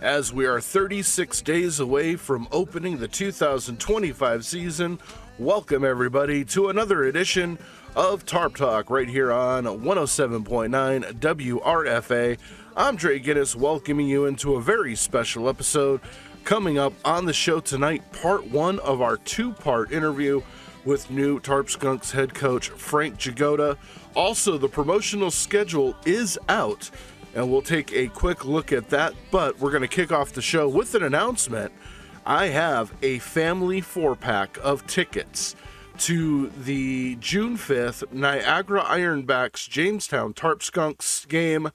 As we are 36 days away from opening the 2025 season, welcome everybody to another edition of Tarp Talk right here on 107.9 WRFA. I'm Dre Guinness, welcoming you into a very special episode. Coming up on the show tonight, part one of our two-part interview with new Tarp Skunks head coach Frank Jagoda. Also, the promotional schedule is out, and we'll take a quick look at that, but we're going to kick off the show with an announcement. I have a family four-pack of tickets to the June 5th Niagara Ironbacks Jamestown Tarp Skunks game,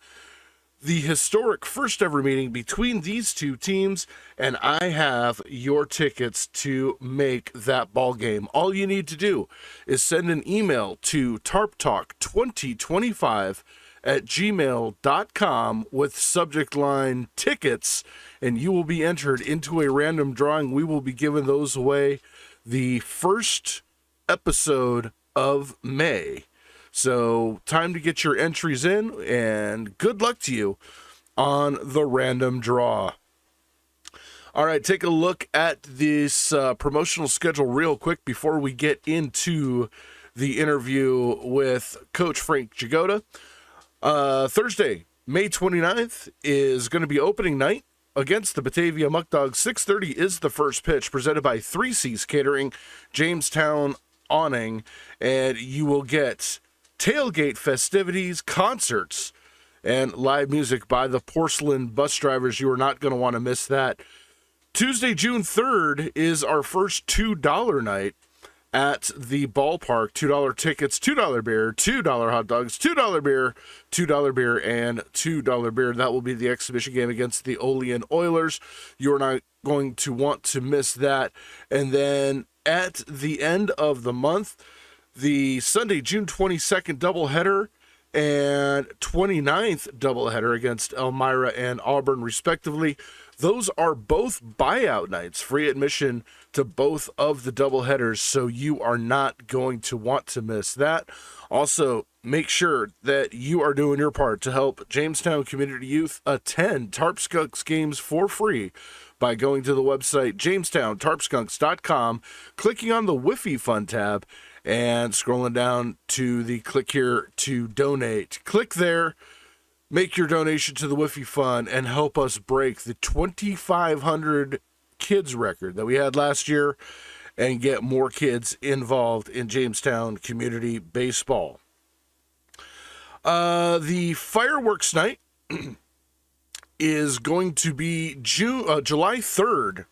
the historic first ever meeting between these two teams, and I have your tickets to make that ball game. All you need to do is send an email to tarptalk2025@gmail.com with subject line tickets, and you will be entered into a random drawing. We will be giving those away the first episode of May. So time to get your entries in, and good luck to you on the random draw. All right, take a look at this promotional schedule real quick before we get into the interview with Coach Frank Jagoda. Thursday, May 29th is going to be opening night against the Batavia Muck Dogs. 6:30 is the first pitch, presented by 3C's Catering, Jamestown Awning, and you will get tailgate festivities, concerts, and live music by the Porcelain Bus Drivers. You are not going to want to miss that. Tuesday, June 3rd is our first $2 night at the ballpark. $2 tickets, $2 beer, $2 hot dogs, $2 beer, $2 beer, and $2 beer. That will be the exhibition game against the Olean Oilers. You're not going to want to miss that. And then at the end of the month, the Sunday, June 22nd doubleheader and 29th doubleheader against Elmira and Auburn, respectively. Those are both buyout nights, free admission to both of the doubleheaders, so you are not going to want to miss that. Also, make sure that you are doing your part to help Jamestown Community Youth attend Tarp Skunks games for free by going to the website jamestowntarpskunks.com, clicking on the Wi-Fi Fund tab, and scrolling down to the click here to donate. Click there, make your donation to the Wi-Fi Fund, and help us break the 2,500 kids record that we had last year and get more kids involved in Jamestown community baseball. The fireworks night is going to be July 3rd,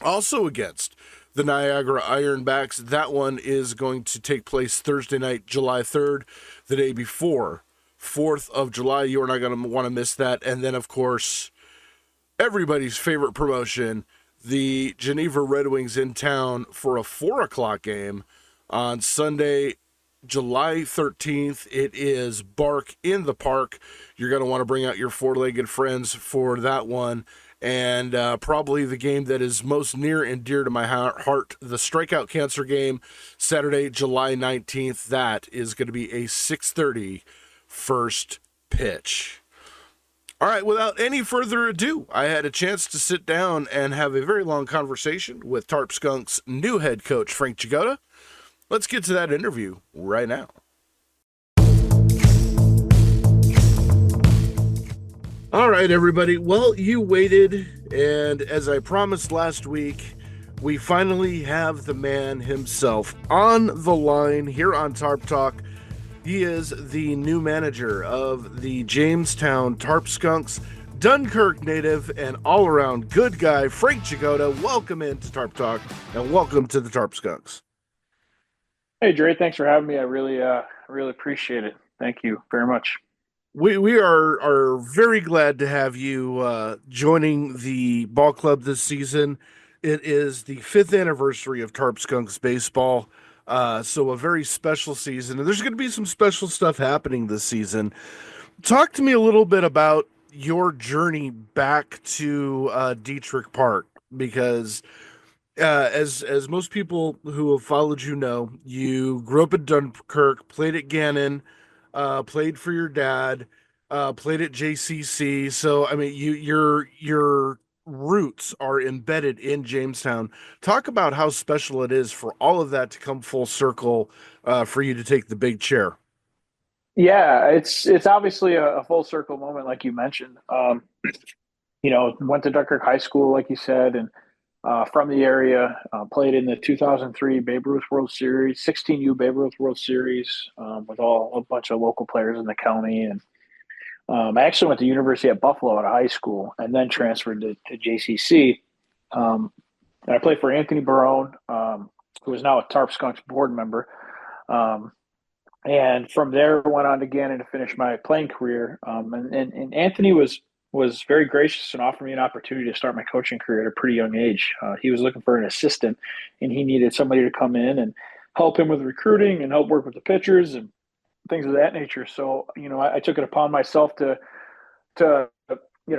also against the Niagara Ironbacks. That one is going to take place Thursday night, July 3rd, the day before 4th of July. You are not going to want to miss that. And then, of course, everybody's favorite promotion, the Geneva Red Wings in town for a 4 o'clock game on Sunday, July 13th. It is Bark in the Park. You're going to want to bring out your four-legged friends for that one. And probably the game that is most near and dear to my heart, the Strikeout Cancer game, Saturday, July 19th. That is going to be a 6:30 first pitch. All right, without any further ado, I had a chance to sit down and have a very long conversation with Tarp Skunks' new head coach, Frank Jagoda. Let's get to that interview right now. All right, everybody. Well, you waited, and as I promised last week, we finally have the man himself on the line here on Tarp Talk. He is the new manager of the Jamestown Tarp Skunks, Dunkirk native, and all-around good guy, Frank Jagoda. Welcome into Tarp Talk, and welcome to the Tarp Skunks. Hey, Dre, thanks for having me. I really appreciate it. Thank you very much. We are very glad to have you joining the ball club this season. It is the 5th anniversary of Tarp Skunks baseball, so a very special season. And there's going to be some special stuff happening this season. Talk to me a little bit about your journey back to Dietrich Park, because as most people who have followed you know, you grew up in Dunkirk, played at Gannon, played for your dad, played at JCC. So I mean, your roots are embedded in Jamestown. Talk about how special it is for all of that to come full circle, for you to take the big chair. Yeah, it's obviously a full circle moment, like you mentioned. Went to Dunkirk High School, like you said, and from the area, played in the 2003 Babe Ruth World Series, 16U Babe Ruth World Series, with a bunch of local players in the county. And I actually went to University at Buffalo out of high school, and then transferred to JCC. And I played for Anthony Barone, who is now a Tarp Skunks board member. Um, and from there went on to Gannon to finish my playing career. And Anthony was very gracious and offered me an opportunity to start my coaching career at a pretty young age. He was looking for an assistant, and he needed somebody to come in and help him with recruiting and help work with the pitchers and things of that nature. So I took it upon myself to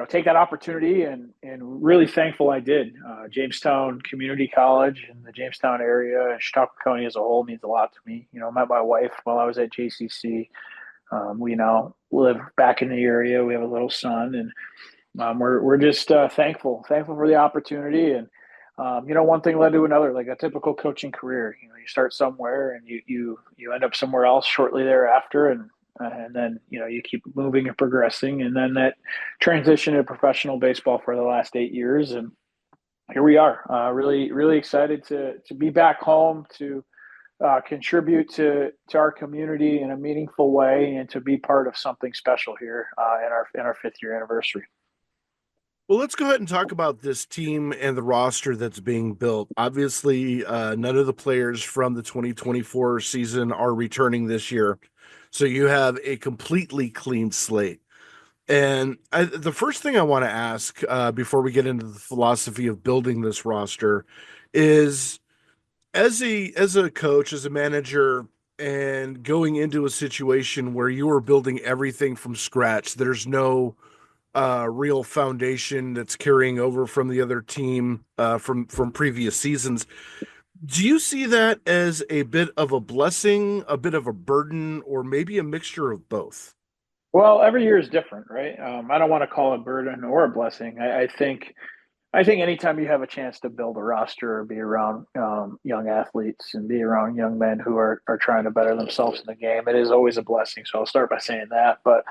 take that opportunity, and really thankful I did. Jamestown Community College in the Jamestown area and Chautauqua County as a whole means a lot to me. I met my wife while I was at JCC. We now live back in the area. We have a little son, and we're just thankful for the opportunity. And one thing led to another, like a typical coaching career. You start somewhere and you end up somewhere else shortly thereafter, and then you keep moving and progressing, and then that transition to professional baseball for the last 8 years, and here we are. Really excited to be back home, to contribute to our community in a meaningful way, and to be part of something special here in our 5th year anniversary. Well, let's go ahead and talk about this team and the roster that's being built. Obviously, none of the players from the 2024 season are returning this year. So you have a completely clean slate. And the first thing I want to ask, before we get into the philosophy of building this roster, is as a coach, as a manager, and going into a situation where you are building everything from scratch. There's no real foundation that's carrying over from the other team, from previous seasons. Do you see that as a bit of a blessing, a bit of a burden, or maybe a mixture of both? Well, every year is different, right? I don't want to call it a burden or a blessing. I think anytime you have a chance to build a roster or be around young athletes and be around young men who are trying to better themselves in the game, it is always a blessing. So I'll start by saying that. But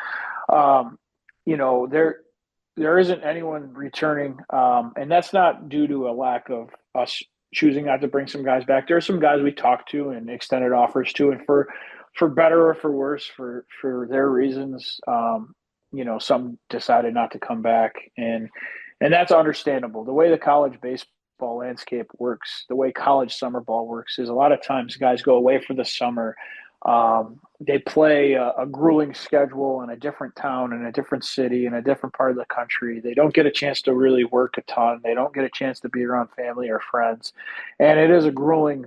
um, there isn't anyone returning, and that's not due to a lack of us choosing not to bring some guys back. There are some guys we talked to and extended offers to, and for better or for worse, for their reasons, some decided not to come back, and that's understandable. The way the college baseball landscape works, the way college summer ball works, is a lot of times guys go away for the summer. They play a grueling schedule in a different town, in a different city, in a different part of the country. They don't get a chance to really work a ton. They don't get a chance to be around family or friends, and it is a grueling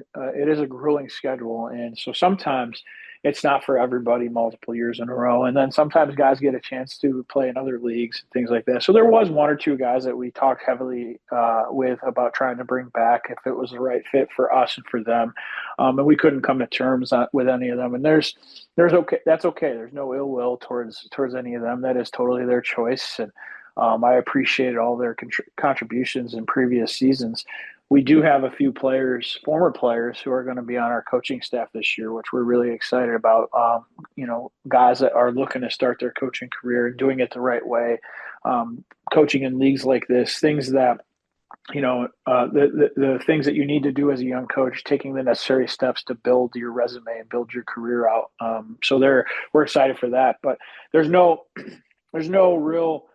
schedule. And so sometimes it's not for everybody multiple years in a row. And then sometimes guys get a chance to play in other leagues and things like that. So there was one or two guys that we talked heavily with about trying to bring back if it was the right fit for us and for them. And we couldn't come to terms with any of them. And there's okay. That's okay. There's no ill will towards any of them. That is totally their choice. And I appreciated all their contributions in previous seasons. We do have a few players, former players, who are going to be on our coaching staff this year, which we're really excited about. Guys that are looking to start their coaching career and doing it the right way, coaching in leagues like this, things that the things that you need to do as a young coach, taking the necessary steps to build your resume and build your career out. So we're excited for that, but there's no there's no real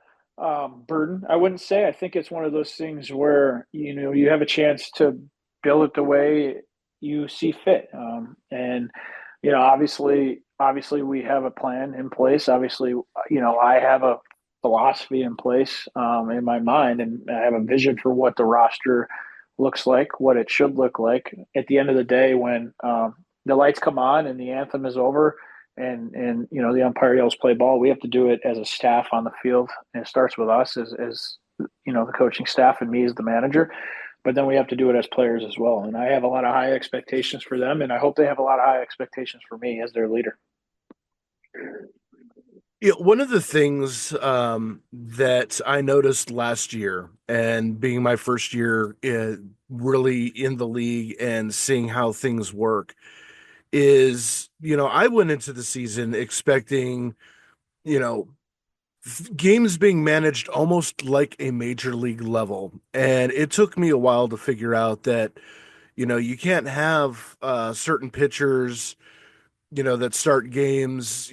burden, I wouldn't say. I think it's one of those things where you have a chance to build it the way you see fit, and obviously we have a plan in place. Obviously, I have a philosophy in place in my mind, and I have a vision for what the roster looks like, what it should look like. At the end of the day, when the lights come on and the anthem is over, and the umpire yells play ball, we have to do it as a staff on the field, and it starts with us as the coaching staff and me as the manager. But then we have to do it as players as well. And I have a lot of high expectations for them, and I hope they have a lot of high expectations for me as their leader. One of the things that I noticed last year, and being my first year really in the league and seeing how things work, is, I went into the season expecting, you know, games being managed almost like a major league level. And it took me a while to figure out that, you can't have certain pitchers that start games,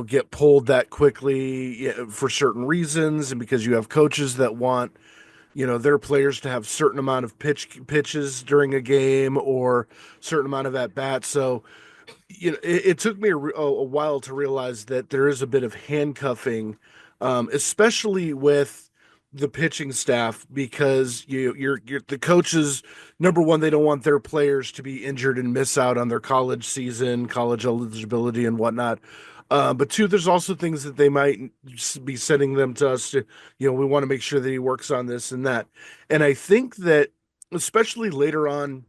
get pulled that quickly for certain reasons, and because you have coaches that want, their players to have certain amount of pitches during a game or certain amount of at bats. So, it took me a while to realize that there is a bit of handcuffing, especially with the pitching staff, because you're the coaches. Number one, they don't want their players to be injured and miss out on their college season, college eligibility, and whatnot. But two, there's also things that they might be sending them to us to, we want to make sure that he works on this and that. And I think that, especially later on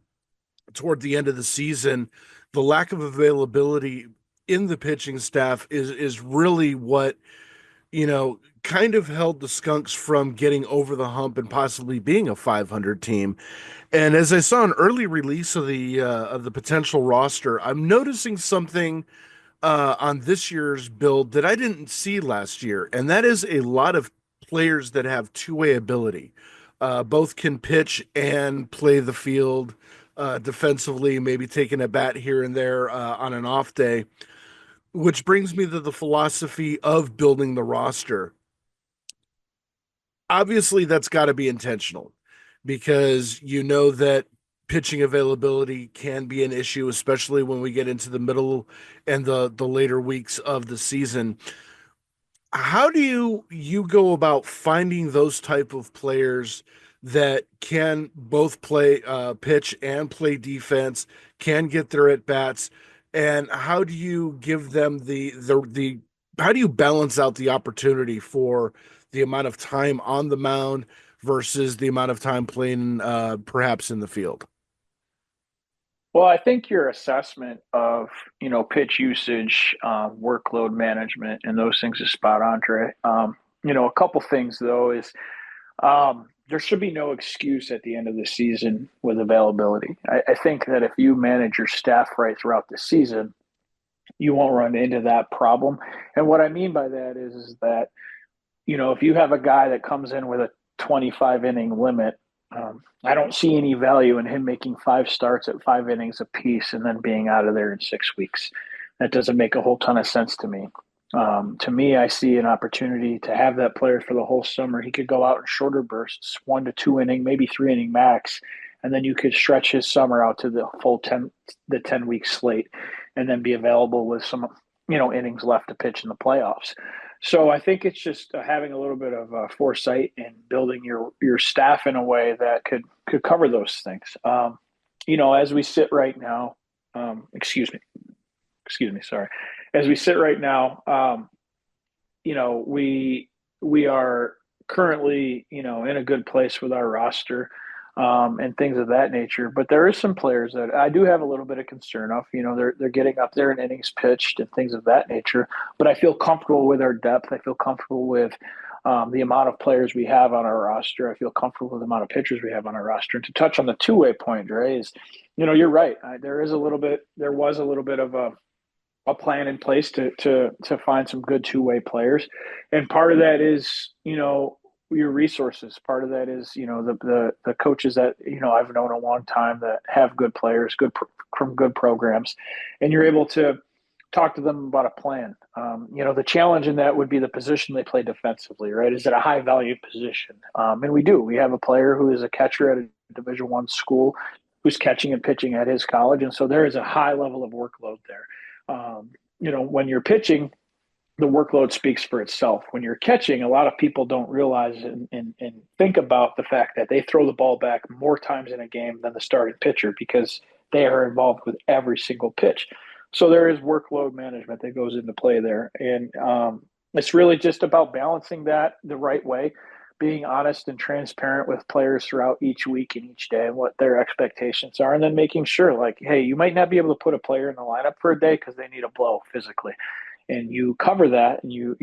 toward the end of the season, the lack of availability in the pitching staff is really what, kind of held the Skunks from getting over the hump and possibly being a 500 team. And as I saw an early release of the potential roster, I'm noticing something on this year's build that I didn't see last year, and that is a lot of players that have two-way ability. Both can pitch and play the field defensively, maybe taking a bat here and there on an off day, which brings me to the philosophy of building the roster. Obviously, that's got to be intentional because you know that pitching availability can be an issue, especially when we get into the middle and the later weeks of the season. How do you go about finding those type of players that can both play pitch and play defense, can get their at bats, and how do you give them the how do you balance out the opportunity for the amount of time on the mound versus the amount of time playing perhaps in the field? Well, I think your assessment of pitch usage, workload management, and those things is spot on, Trey. A couple things though is there should be no excuse at the end of the season with availability. I think that if you manage your staff right throughout the season, you won't run into that problem. And what I mean by that is that if you have a guy that comes in with a 25 inning limit, I don't see any value in him making five starts at 5 innings apiece and then being out of there in 6 weeks. That doesn't make a whole ton of sense to me. To me, I see an opportunity to have that player for the whole summer. He could go out in shorter bursts, 1 to 2 inning, maybe 3 inning max, and then you could stretch his summer out to the full 10 week slate, and then be available with some innings left to pitch in the playoffs. So I think it's just having a little bit of foresight and building your staff in a way that could cover those things. As we sit right now, excuse me, sorry. As we sit right now, we are currently in a good place with our roster, and things of that nature. But there is some players that I do have a little bit of concern of. They're getting up there in innings pitched and things of that nature. But I feel comfortable with our depth. I feel comfortable with the amount of players we have on our roster. I feel comfortable with the amount of pitchers we have on our roster. And to touch on the two-way point, Dre, is you're right. There was a little bit of a plan in place to find some good two-way players, and part of that is your resources. Part of that is the coaches that I've known a long time that have good players, from good programs, and you're able to talk to them about a plan. The challenge in that would be the position they play defensively, right? Is it a high value position? And we do. We have a player who is a catcher at a Division I school who's catching and pitching at his college, and so there is a high level of workload there. When you're pitching, the workload speaks for itself. When you're catching, a lot of people don't realize and think about the fact that they throw the ball back more times in a game than the starting pitcher because they are involved with every single pitch. So there is workload management that goes into play there. And it's really just about balancing that the right way, being honest and transparent with players throughout each week and each day and what their expectations are. And then making sure, like, hey, you might not be able to put a player in the lineup for a day because they need a blow physically. and you cover that, and you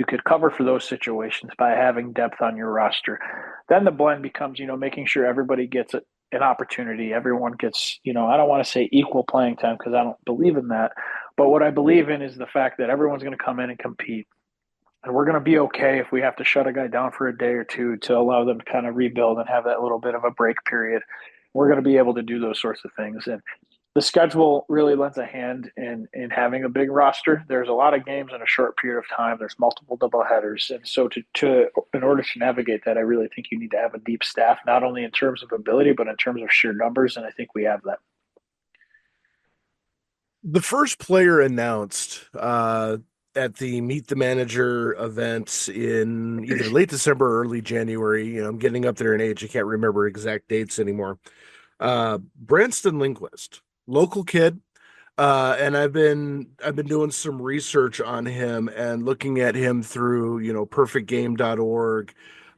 could cover for those situations by having depth on your roster. Then the blend becomes, making sure everybody gets an opportunity. Everyone gets, I don't want to say equal playing time because I don't believe in that. But what I believe in is the fact that everyone's going to come in and compete. And we're going to be okay if we have to shut a guy down for a day or two to allow them to kind of rebuild and have that little bit of a break period. We're going to be able to do those sorts of things. And the schedule really lends a hand in having a big roster. There's a lot of games in a short period of time. There's multiple doubleheaders, and so to in order to navigate that, I really think you need to have a deep staff, not only in terms of ability but in terms of sheer numbers. And I think we have that. The first player announced at the Meet the Manager event in either late December or early January. I'm getting up there in age. I can't remember exact dates anymore. Branston Lindquist, local kid. And I've been doing some research on him and looking at him through, perfectgame.org,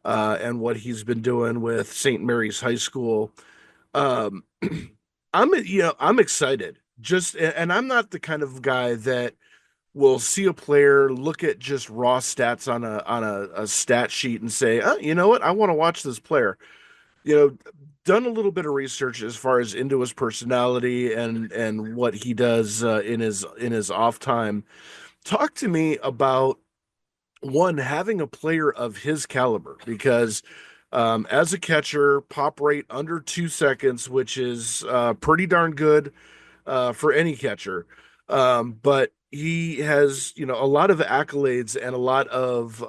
and what he's been doing with St. Mary's High School. Um, I'm excited. And I'm not the kind of guy that will see a player, look at just raw stats on a stat sheet and say, oh, you know what? I want to watch this player. You know, done a little bit of research as far as into his personality and what he does in his off time. Talk to me about one having a player of his caliber because as a catcher, pop rate under 2 seconds, which is pretty darn good for any catcher. But he has, a lot of accolades and a lot of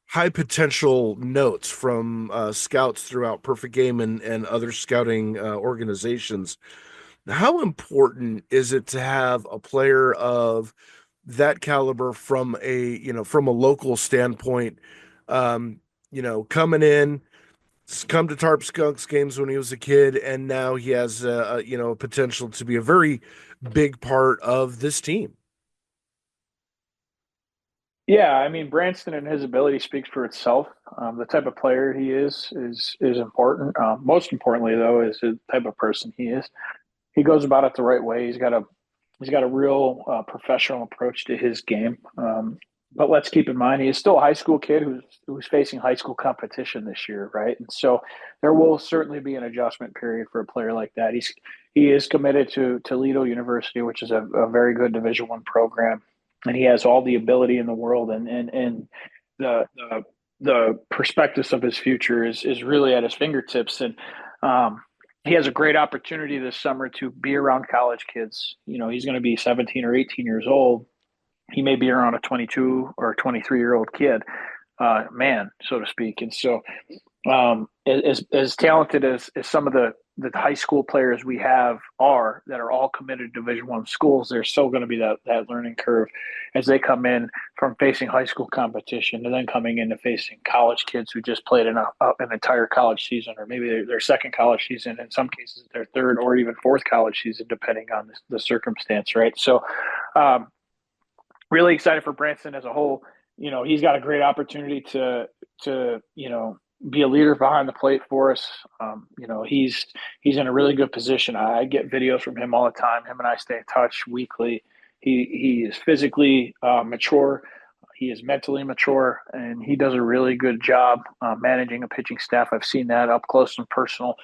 high potential notes from scouts throughout Perfect Game and other scouting organizations. How important is it to have a player of that caliber from a local standpoint? Um, coming in, come to Tarp Skunks games when he was a kid, and now he has a potential to be a very big part of this team. Yeah, I mean, Branston and his ability speaks for itself. The type of player he is important. Most importantly, though, is the type of person he is. He goes about it the right way. He's got a real professional approach to his game. But let's keep in mind he is still a high school kid who's facing high school competition this year, right? And so there will certainly be an adjustment period for a player like that. He is committed to Toledo University, which is a very good Division I program, and he has all the ability in the world, and the prospectus of his future is really at his fingertips. And um, he has a great opportunity this summer to be around college kids. He's going to be 17 or 18 years old. He may be around a 22 or 23-year-old kid, man, so to speak. And so, as talented as some of the high school players we have are that are all committed to Division I schools, there's still going to be that learning curve as they come in from facing high school competition and then coming into facing college kids who just played an entire college season, or maybe their second college season, in some cases their third or even fourth college season, depending on the circumstance, right? So, really excited for Branson as a whole. He's got a great opportunity to be a leader behind the plate for us. He's in a really good position. I get videos from him all the time. Him and I stay in touch weekly. He is physically mature. He is mentally mature, and he does a really good job managing a pitching staff. I've seen that up close and personal,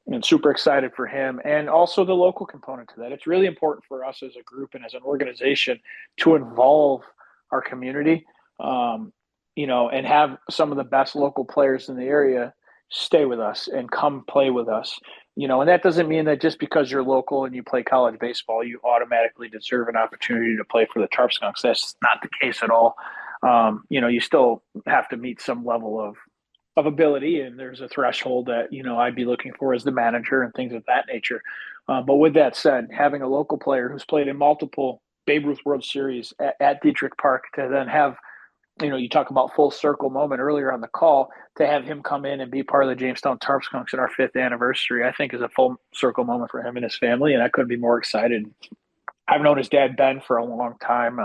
and super excited for him. And also the local component to that. It's really important for us as a group and as an organization to involve our community, and have some of the best local players in the area stay with us and come play with us. And that doesn't mean that just because you're local and you play college baseball, you automatically deserve an opportunity to play for the Tarp Skunks. That's not the case at all. You still have to meet some level of ability, and there's a threshold that I'd be looking for as the manager and things of that nature. But with that said, having a local player who's played in multiple Babe Ruth World Series at Dietrich Park to then have, you talk about full circle moment earlier on the call, to have him come in and be part of the Jamestown Tarp Skunks in our 5th anniversary, I think is a full circle moment for him and his family, and I couldn't be more excited. I've known his dad, Ben, for a long time.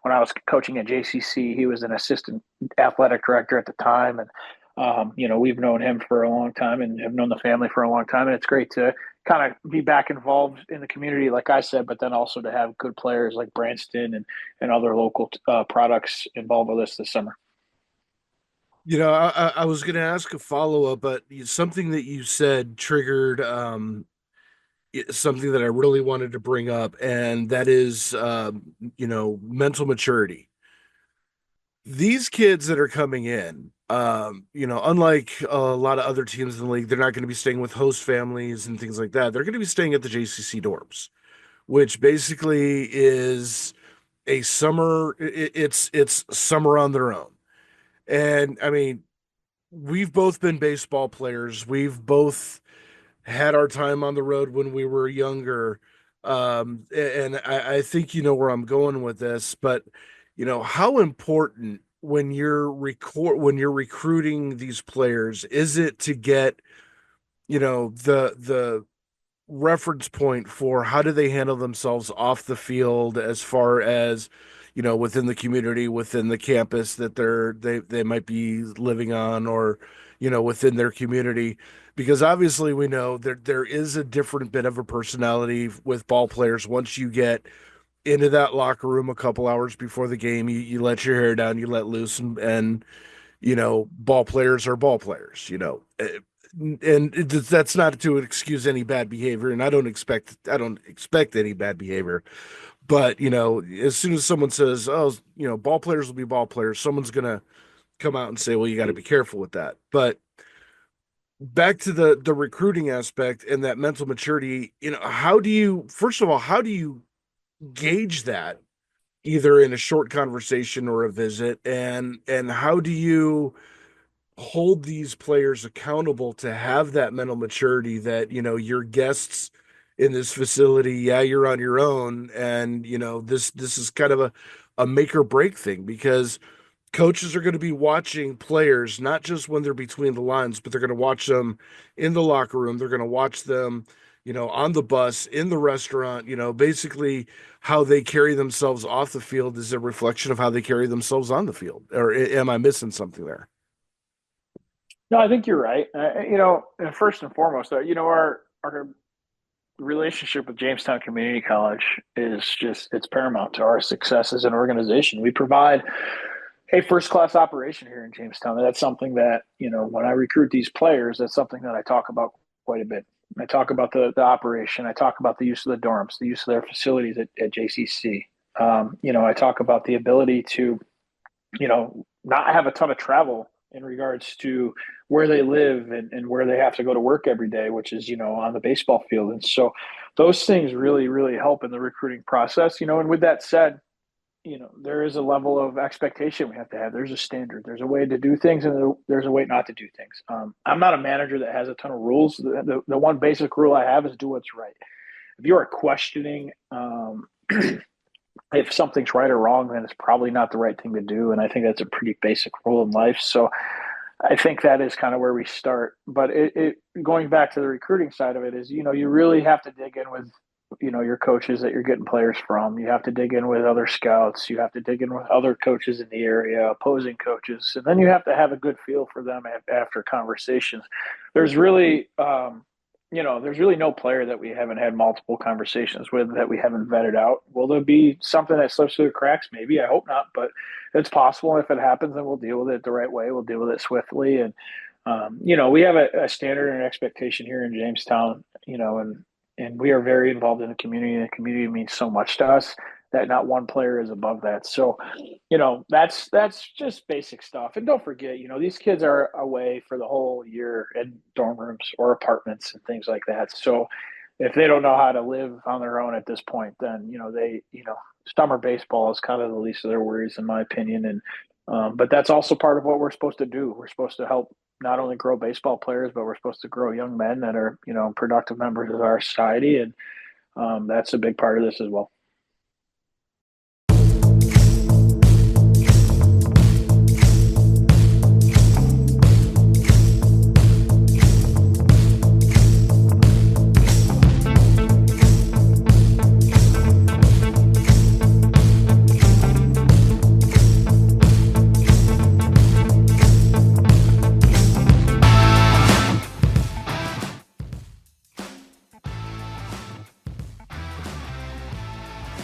When I was coaching at JCC, he was an assistant athletic director at the time. And, we've known him for a long time and have known the family for a long time. And it's great to kind of be back involved in the community, like I said, but then also to have good players like Branston and other local products involved with us this summer. I was going to ask a follow up, but something that you said triggered something that I really wanted to bring up, and that is, mental maturity. These kids that are coming in, unlike a lot of other teams in the league, they're not going to be staying with host families and things like that. They're going to be staying at the JCC dorms, which basically is a summer. It's summer on their own. And I mean, we've both been baseball players. We've both had our time on the road when we were younger. And I think you know where I'm going with this, but how important when you're recruiting these players is it to get the reference point for how do they handle themselves off the field as far as within the community, within the campus that they might be living on, or within their community, because obviously we know there is a different bit of a personality with ball players. Once you get into that locker room a couple hours before the game, you let your hair down, you let loose, and ball players are ball players, and that's not to excuse any bad behavior, and I don't expect any bad behavior. But as soon as someone says, "Oh, ball players will be ball players," someone's gonna come out and say, "Well, you got to be careful with that." But back to the recruiting aspect and that mental maturity, how do you gauge that, either in a short conversation or a visit, and how do you hold these players accountable to have that mental maturity that your guests in this facility, yeah, you're on your own, and this is kind of a make or break thing, because coaches are going to be watching players not just when they're between the lines, but they're going to watch them in the locker room, they're going to watch them on the bus, in the restaurant. Basically how they carry themselves off the field is a reflection of how they carry themselves on the field. Or am I missing something No, I think you're right. And first and foremost, our relationship with Jamestown Community College is it's paramount to our success as an organization. We provide a first class operation here in Jamestown. That's something that, when I recruit these players, that's something that I talk about quite a bit. I talk about the operation. I talk about the use of the dorms, the use of their facilities at JCC. I talk about the ability to, not have a ton of travel in regards to where they live and where they have to go to work every day, which is, on the baseball field. And so those things really, really help in the recruiting process, and with that said, there is a level of expectation we have to have. There's a standard, there's a way to do things, and there's a way not to do things. I'm not a manager that has a ton of rules. The one basic rule I have is do what's right. If you are questioning, if something's right or wrong, then it's probably not the right thing to do. And I think that's a pretty basic rule in life. So I think that is kind of where we start. But going back to the recruiting side of it is, you really have to dig in with, your coaches that you're getting players from. You have to dig in with other scouts. You have to dig in with other coaches in the area, opposing coaches. And then you have to have a good feel for them after conversations. There's really, there's really no player that we haven't had multiple conversations with that we haven't vetted out. Will there be something that slips through the cracks? Maybe. I hope not, but it's possible. If it happens, then we'll deal with it the right way. We'll deal with it swiftly. And, we have a standard and expectation here in Jamestown, and we are very involved in the community, and the community means so much to us that not one player is above that. So, that's just basic stuff. And don't forget, these kids are away for the whole year in dorm rooms or apartments and things like that. So if they don't know how to live on their own at this point, then, summer baseball is kind of the least of their worries, in my opinion. And, but that's also part of what we're supposed to do. We're supposed to help not only grow baseball players, but we're supposed to grow young men that are, productive members of our society. And that's a big part of this as well.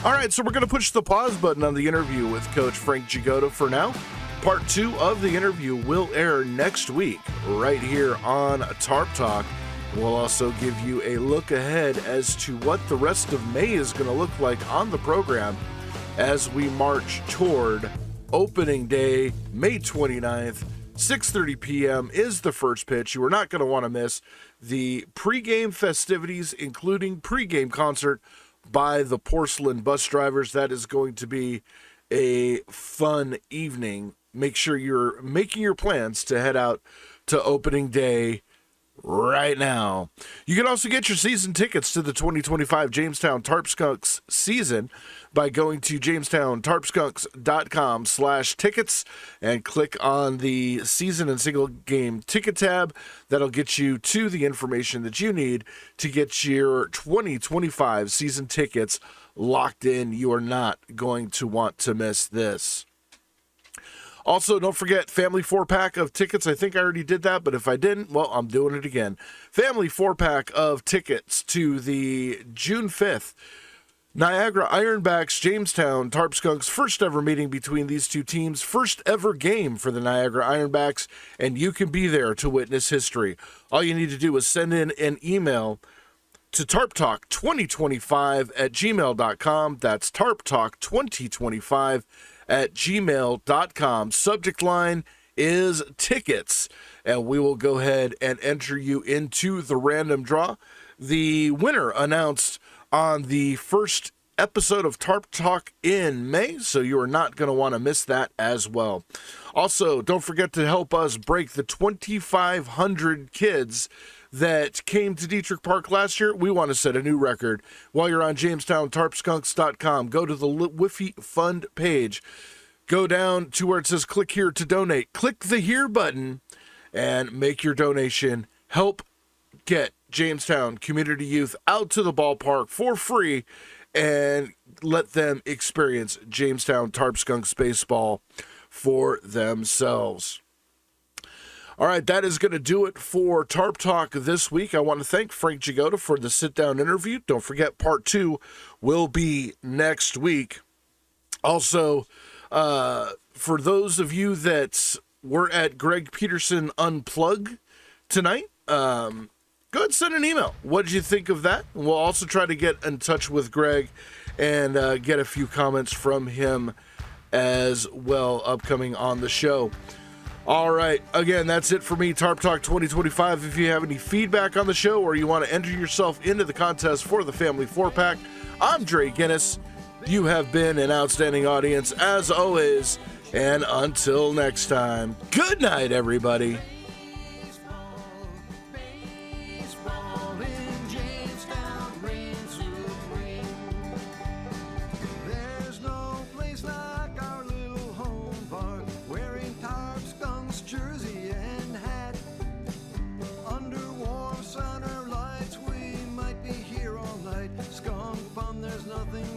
All right, so we're going to push the pause button on the interview with Coach Frank Jagoda for now. Part 2 of the interview will air next week right here on Tarp Talk. We'll also give you a look ahead as to what the rest of May is going to look like on the program as we march toward opening day, May 29th. 6:30 p.m. is the first pitch. You are not going to want to miss the pregame festivities, including pregame concert by the Porcelain Bus Drivers. That is going to be a fun evening. Make sure you're making your plans to head out to opening day right now. You can also get your season tickets to the 2025 Jamestown Tarp Skunks season by going to JamestownTarpSkunks.com/tickets and click on the season and single game ticket tab. That'll get you to the information that you need to get your 2025 season tickets locked in. You are not going to want to miss this. Also, don't forget family 4-pack of tickets. I think I already did that, but if I didn't, well, I'm doing it again. Family 4-pack of tickets to the June 5th Niagara Ironbacks Jamestown Tarp Skunks, first ever meeting between these two teams, first ever game for the Niagara Ironbacks, and you can be there to witness history. All you need to do is send in an email to tarptalk2025@gmail.com. That's tarptalk2025@gmail.com. Subject line is tickets, and we will go ahead and enter you into the random draw. The winner announced on the first episode of Tarp Talk in May, so you are not going to want to miss that as well. Also, don't forget to help us break the 2,500 kids that came to Dietrich Park last year. We want to set a new record. While you're on JamestownTarpSkunks.com, go to the Whiffy Fund page. Go down to where it says click here to donate. Click the here button and make your donation. Help get Jamestown community youth out to the ballpark for free and let them experience Jamestown Tarp Skunks baseball for themselves. All right, that is going to do it for Tarp Talk this week. I want to thank Frank Jagoda for the sit-down interview. Don't forget, part 2 will be next week. Also, for those of you that were at Greg Peterson Unplug tonight, go ahead and send an email. What did you think of that? We'll also try to get in touch with Greg and get a few comments from him as well upcoming on the show. All right, again, that's it for me, Tarp Talk 2025. If you have any feedback on the show or you want to enter yourself into the contest for the Family 4-Pack, I'm Dre Guinness. You have been an outstanding audience as always, and until next time, good night, everybody. There's nothing